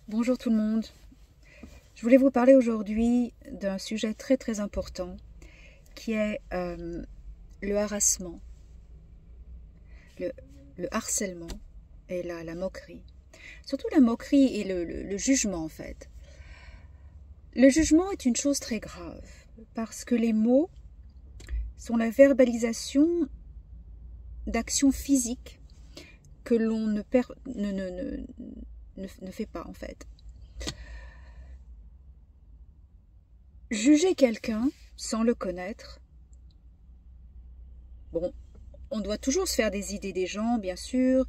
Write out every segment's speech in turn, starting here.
Bonjour tout le monde. Je voulais vous parler aujourd'hui d'un sujet très important qui est le harassement, le, le harcèlement et la moquerie. Surtout la moquerie et le jugement en fait. Le jugement est une chose très grave parce que les mots sont la verbalisation d'actions physiques que l'on ne fait pas en fait. Juger quelqu'un sans le connaître, bon, on doit toujours se faire des idées des gens, bien sûr,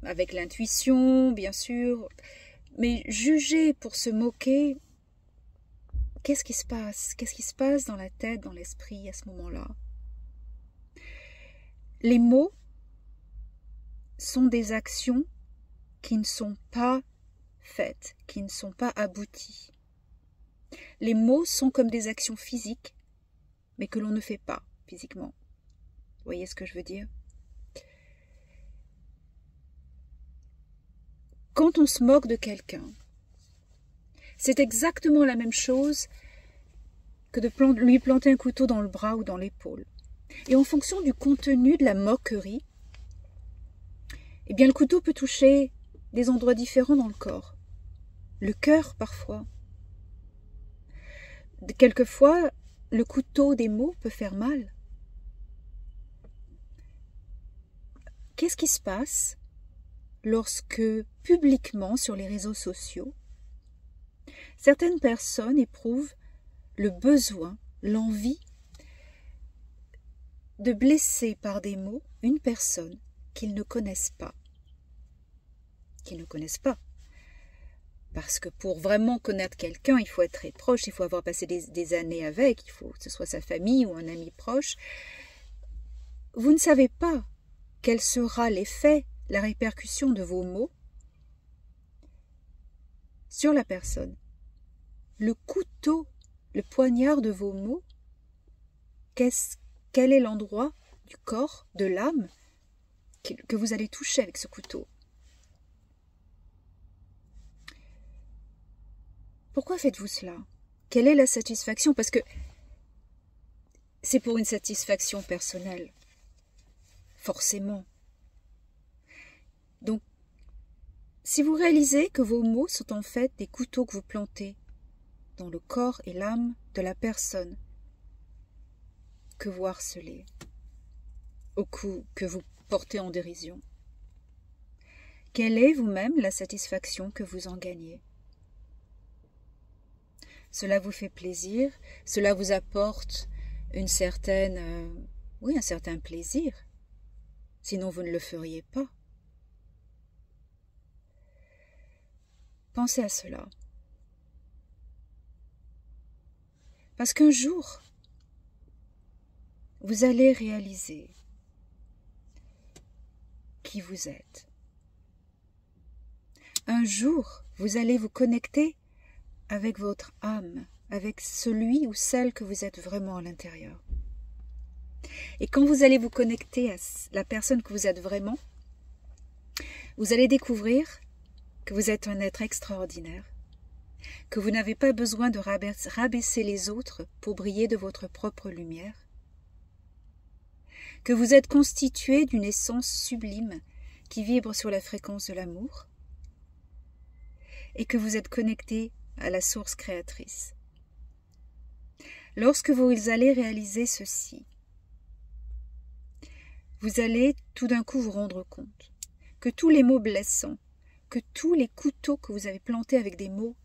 avec l'intuition, bien sûr, mais juger pour se moquer, qu'est-ce qui se passe? Qu'est-ce qui se passe dans la tête, dans l'esprit à ce moment-là? Les mots sont des actions qui ne sont pas faites, qui ne sont pas abouties. Les mots sont comme des actions physiques, mais que l'on ne fait pas physiquement. Vous voyez ce que je veux dire? Quand on se moque de quelqu'un, c'est exactement la même chose que de lui planter un couteau dans le bras ou dans l'épaule. Et en fonction du contenu de la moquerie, eh bien le couteau peut toucher des endroits différents dans le corps. Le cœur parfois. Quelquefois, le couteau des mots peut faire mal. Qu'est-ce qui se passe lorsque, publiquement, sur les réseaux sociaux, certaines personnes éprouvent le besoin, l'envie de blesser par des mots une personne qu'ils ne connaissent pas. Parce que pour vraiment connaître quelqu'un, il faut être très proche, il faut avoir passé des années avec, il faut que ce soit sa famille ou un ami proche. Vous ne savez pas quel sera l'effet, la répercussion de vos mots sur la personne. Le couteau, le poignard de vos mots, quel est l'endroit du corps, de l'âme, que vous allez toucher avec ce couteau? Pourquoi faites-vous cela? Quelle est la satisfaction? Parce que c'est pour une satisfaction personnelle, forcément. Donc, si vous réalisez que vos mots sont en fait des couteaux que vous plantez dans le corps et l'âme de la personne que vous harcelez, que vous portez en dérision, quelle est vous-même la satisfaction que vous en gagnez? Cela vous fait plaisir, cela vous apporte un certain plaisir, sinon vous ne le feriez pas. Pensez à cela. Parce qu'un jour, vous allez réaliser qui vous êtes. Un jour, vous allez vous connecter avec votre âme, avec celui ou celle que vous êtes vraiment à l'intérieur. Et quand vous allez vous connecter à la personne que vous êtes vraiment, vous allez découvrir que vous êtes un être extraordinaire, que vous n'avez pas besoin de rabaisser les autres pour briller de votre propre lumière, que vous êtes constitué d'une essence sublime qui vibre sur la fréquence de l'amour, et que vous êtes connecté à la source créatrice. Lorsque vous allez réaliser ceci, vous allez tout d'un coup vous rendre compte que tous les mots blessants, que tous les couteaux que vous avez plantés avec des mots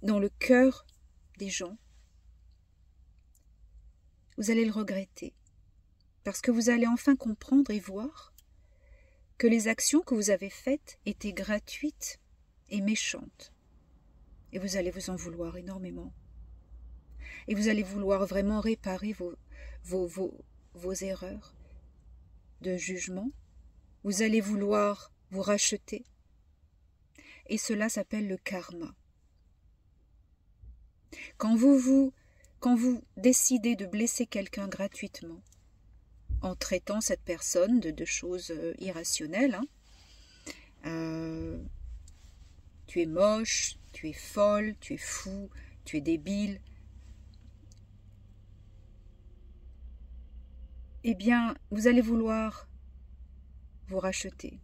dans le cœur des gens, vous allez le regretter, parce que vous allez enfin comprendre et voir que les actions que vous avez faites étaient gratuites et méchantes. Et vous allez vous en vouloir énormément. Et vous allez vouloir vraiment réparer vos erreurs de jugement. Vous allez vouloir vous racheter. Et cela s'appelle le karma. Quand vous décidez de blesser quelqu'un gratuitement, en traitant cette personne de choses irrationnelles, tu es moche, tu es folle, tu es fou, tu es débile, eh bien, vous allez vouloir vous racheter.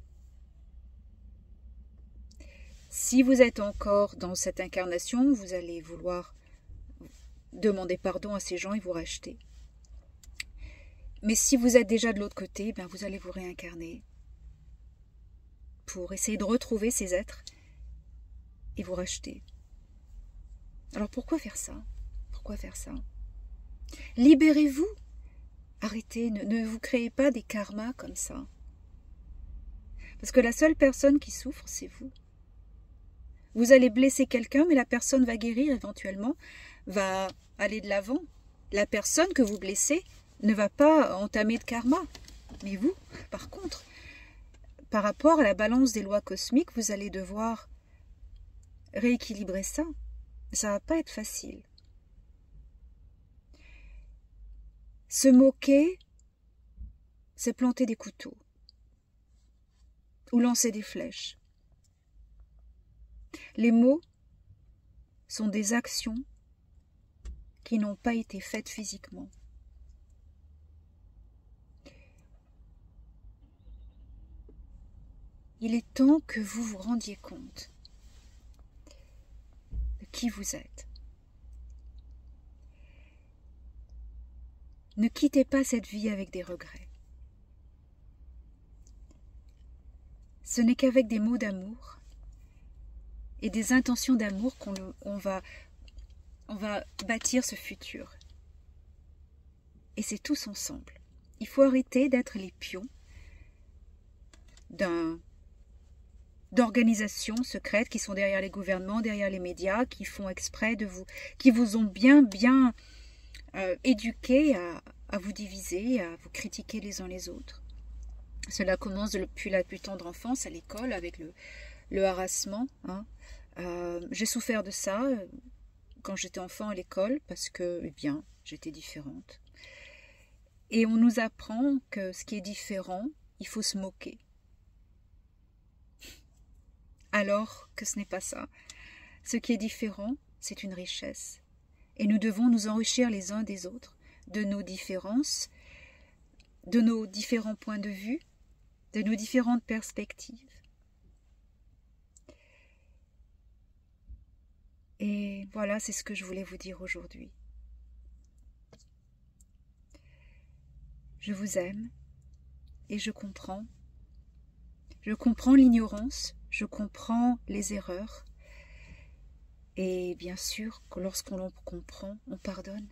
Si vous êtes encore dans cette incarnation, vous allez vouloir demander pardon à ces gens et vous racheter. Mais si vous êtes déjà de l'autre côté, ben vous allez vous réincarner pour essayer de retrouver ces êtres et vous racheter. Alors pourquoi faire ça? Pourquoi faire ça? Libérez-vous. Arrêtez, ne vous créez pas des karmas comme ça. Parce que la seule personne qui souffre, c'est vous. Vous allez blesser quelqu'un, mais la personne va guérir éventuellement, va aller de l'avant. La personne que vous blessez ne va pas entamer de karma. Mais vous, par contre, par rapport à la balance des lois cosmiques, vous allez devoir rééquilibrer ça. Ça ne va pas être facile. Se moquer, c'est planter des couteaux ou lancer des flèches. Les mots sont des actions qui n'ont pas été faites physiquement. Il est temps que vous vous rendiez compte de qui vous êtes. Ne quittez pas cette vie avec des regrets. Ce n'est qu'avec des mots d'amour et des intentions d'amour qu'on va bâtir ce futur. Et c'est tous ensemble. Il faut arrêter d'être les pions d'organisations secrètes qui sont derrière les gouvernements, derrière les médias, qui font exprès de vous, qui vous ont bien éduqué à vous diviser, à vous critiquer les uns les autres. Cela commence depuis la plus tendre enfance à l'école avec le harcèlement. J'ai souffert de ça quand j'étais enfant à l'école parce que, eh bien, j'étais différente. Et on nous apprend que ce qui est différent, il faut se moquer. Alors que ce n'est pas ça. Ce qui est différent, c'est une richesse. Et nous devons nous enrichir les uns des autres, de nos différences, de nos différents points de vue, de nos différentes perspectives. Et voilà, c'est ce que je voulais vous dire aujourd'hui. Je vous aime et je comprends. Je comprends l'ignorance, je comprends les erreurs. Et bien sûr, que lorsqu'on comprend, on pardonne.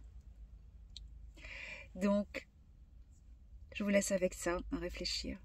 Donc, je vous laisse avec ça, à réfléchir.